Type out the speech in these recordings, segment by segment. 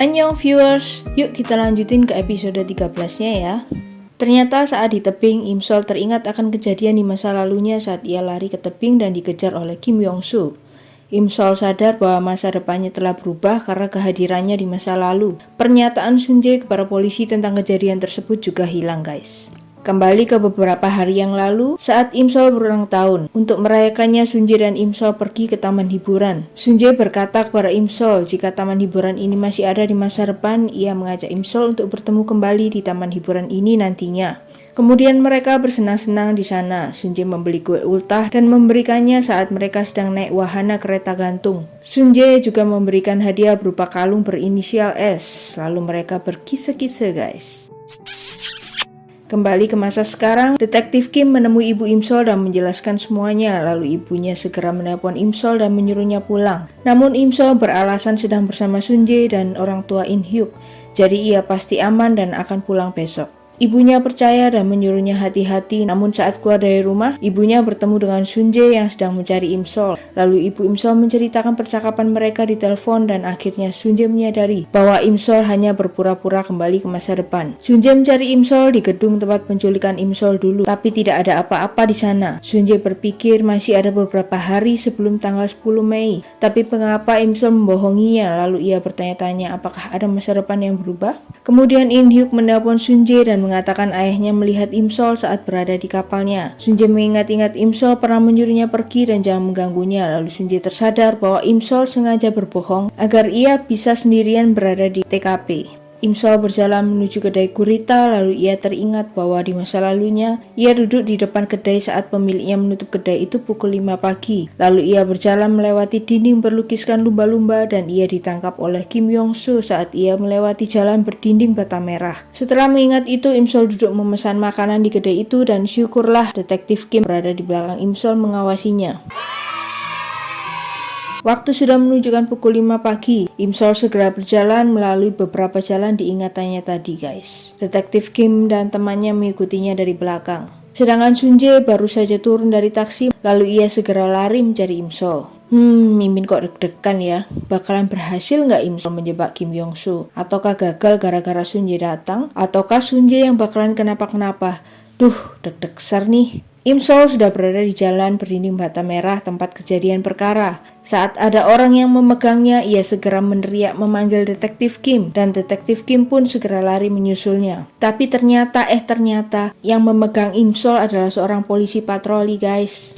Annyeong viewers, yuk kita lanjutin ke episode 13-nya ya. Ternyata saat di tebing, Imsol teringat akan kejadian di masa lalunya saat ia lari ke tebing dan dikejar oleh Kim Yong-soo. Imsol sadar bahwa masa depannya telah berubah karena kehadirannya di masa lalu. Pernyataan Sunjae kepada polisi tentang kejadian tersebut juga hilang guys. Kembali ke beberapa hari yang lalu, saat Imsol berulang tahun. Untuk merayakannya, Sunjae dan Imsol pergi ke taman hiburan. Sunjae berkata kepada Imsol, jika taman hiburan ini masih ada di masa depan, ia mengajak Imsol untuk bertemu kembali di taman hiburan ini nantinya. Kemudian mereka bersenang-senang di sana. Sunjae membeli kue ultah dan memberikannya saat mereka sedang naik wahana kereta gantung. Sunjae juga memberikan hadiah berupa kalung berinisial S. Lalu mereka berkisah-kisah guys. Kembali ke masa sekarang, Detektif Kim menemui ibu Imsol dan menjelaskan semuanya. Lalu ibunya segera menelpon Imsol dan menyuruhnya pulang. Namun Imsol beralasan sedang bersama Sunjae dan orang tua In Hyuk. Jadi ia pasti aman dan akan pulang besok. Ibunya percaya dan menyuruhnya hati-hati, namun saat keluar dari rumah, ibunya bertemu dengan Sunjae yang sedang mencari Imsol. Lalu ibu Imsol menceritakan percakapan mereka di telepon dan akhirnya Sunjae menyadari bahwa Imsol hanya berpura-pura kembali ke masa depan. Sunjae mencari Imsol di gedung tempat penculikan Imsol dulu, tapi tidak ada apa-apa di sana. Sunjae berpikir masih ada beberapa hari sebelum tanggal 10 Mei, tapi mengapa Imsol membohonginya? Lalu ia bertanya-tanya apakah ada masa depan yang berubah? Kemudian In Hyuk menelpon Sunjae dan mengatakan ayahnya melihat Imsol saat berada di kapalnya. Sunjae mengingat-ingat Imsol pernah menyuruhnya pergi dan jangan mengganggunya. Lalu Sunjae tersadar bahwa Imsol sengaja berbohong agar ia bisa sendirian berada di TKP. Imsol berjalan menuju kedai gurita, lalu ia teringat bahwa di masa lalunya ia duduk di depan kedai saat pemiliknya menutup kedai itu pukul 5 pagi. Lalu ia berjalan melewati dinding berlukiskan lumba-lumba dan ia ditangkap oleh Kim Yong-soo saat ia melewati jalan berdinding bata merah. Setelah mengingat itu, Imsol duduk memesan makanan di kedai itu dan syukurlah Detektif Kim berada di belakang Imsol mengawasinya. Waktu sudah menunjukkan pukul 5 pagi, Imsol segera berjalan melalui beberapa jalan di ingatannya tadi guys. Detektif Kim dan temannya mengikutinya dari belakang. Sedangkan Sunjae baru saja turun dari taksi, lalu ia segera lari mencari Imsol. Mimin kok deg-degan ya. Bakalan berhasil nggak Imsol menjebak Kim Yong-soo? Ataukah gagal gara-gara Sunjae datang? Ataukah Sunjae yang bakalan kenapa-kenapa? Duh, deg-degan nih. Imsol sudah berada di jalan berdinding bata merah tempat kejadian perkara. Saat ada orang yang memegangnya, ia segera meneriak memanggil Detektif Kim dan Detektif Kim pun segera lari menyusulnya. Tapi ternyata yang memegang Imsol adalah seorang polisi patroli guys.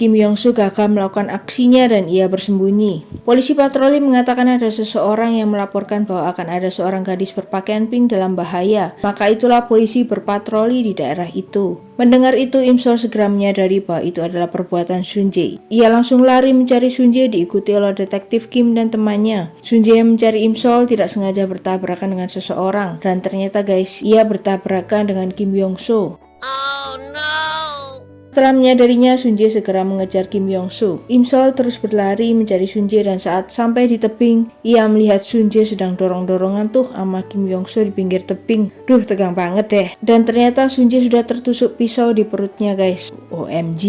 Kim Yong-soo gagal melakukan aksinya dan ia bersembunyi. Polisi patroli mengatakan ada seseorang yang melaporkan bahwa akan ada seorang gadis berpakaian pink dalam bahaya. Maka itulah polisi berpatroli di daerah itu. Mendengar itu, Imsol segera menyadari bahwa itu adalah perbuatan Sunjae. Ia langsung lari mencari Sunjae diikuti oleh Detektif Kim dan temannya. Sunjae yang mencari Imsol tidak sengaja bertabrakan dengan seseorang dan ternyata guys, ia bertabrakan dengan Kim Yong-soo. Oh no! Setelah menyadarinya, Sunjae segera mengejar Kim Yong-soo. Imsol terus berlari mencari Sunjae dan saat sampai di tebing, ia melihat Sunjae sedang dorong-dorongan tuh sama Kim Yong-soo di pinggir tebing. Duh, tegang banget deh. Dan ternyata Sunjae sudah tertusuk pisau di perutnya guys. OMG.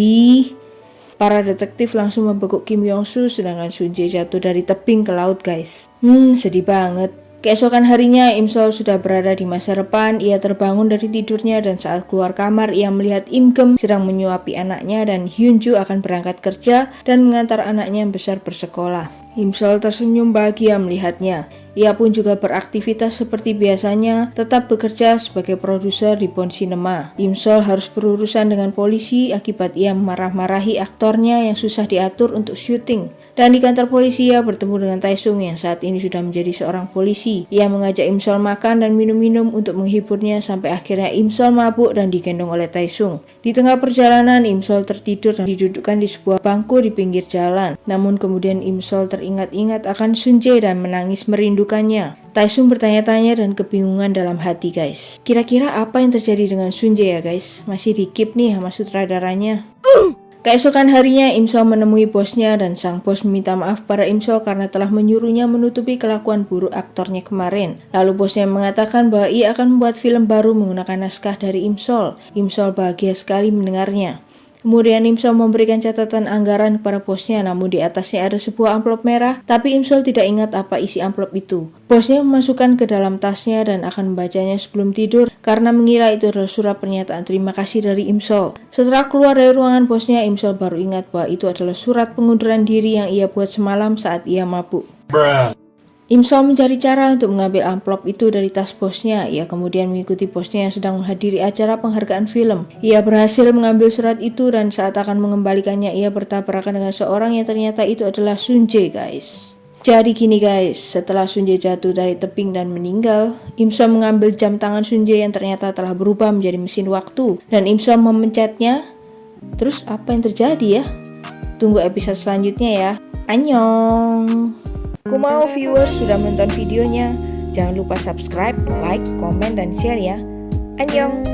Para detektif langsung membekuk Kim Yong-soo sedangkan Sunjae jatuh dari tebing ke laut guys. Sedih banget. Keesokan harinya, Imsol sudah berada di masa depan. Ia terbangun dari tidurnya dan saat keluar kamar, ia melihat Im Geum sedang menyuapi anaknya dan Hyunju akan berangkat kerja dan mengantar anaknya yang besar bersekolah. Imsol tersenyum bahagia melihatnya. Ia pun juga beraktivitas seperti biasanya, tetap bekerja sebagai produser di Bond Cinema. Imsol harus berurusan dengan polisi akibat ia memarah-marahi aktornya yang susah diatur untuk syuting. Dan di kantor polisi ia bertemu dengan Taesung yang saat ini sudah menjadi seorang polisi. Ia mengajak Imsol makan dan minum-minum untuk menghiburnya sampai akhirnya Imsol mabuk dan digendong oleh Taesung. Di tengah perjalanan, Imsol tertidur dan didudukkan di sebuah bangku di pinggir jalan. Namun kemudian Imsol teringat-ingat akan Sunjae dan menangis merindukannya. Taesung bertanya-tanya dan kebingungan dalam hati guys. Kira-kira apa yang terjadi dengan Sunjae ya guys? Masih di-keep nih sama sutradaranya. Keesokan harinya, Imsol menemui bosnya dan sang bos meminta maaf pada Imsol karena telah menyuruhnya menutupi kelakuan buruk aktornya kemarin. Lalu bosnya mengatakan bahwa ia akan membuat film baru menggunakan naskah dari Imsol. Imsol bahagia sekali mendengarnya. Kemudian Imsol memberikan catatan anggaran kepada bosnya, namun di atasnya ada sebuah amplop merah, tapi Imsol tidak ingat apa isi amplop itu. Bosnya memasukkan ke dalam tasnya dan akan membacanya sebelum tidur karena mengira itu adalah surat pernyataan terima kasih dari Imsol. Setelah keluar dari ruangan bosnya, Imsol baru ingat bahwa itu adalah surat pengunduran diri yang ia buat semalam saat ia mabuk. Imsol mencari cara untuk mengambil amplop itu dari tas bosnya. Ia kemudian mengikuti bosnya yang sedang menghadiri acara penghargaan film. Ia berhasil mengambil surat itu dan saat akan mengembalikannya, ia bertabrakan dengan seorang yang ternyata itu adalah Sunjae, guys. Jadi gini guys, setelah Sunjae jatuh dari tebing dan meninggal, Imsol mengambil jam tangan Sunjae yang ternyata telah berubah menjadi mesin waktu dan Imsol memencetnya. Terus apa yang terjadi ya? Tunggu episode selanjutnya ya. Annyeong. Kumau viewers sudah menonton videonya. Jangan lupa subscribe, like, komen, dan share ya. Annyeong.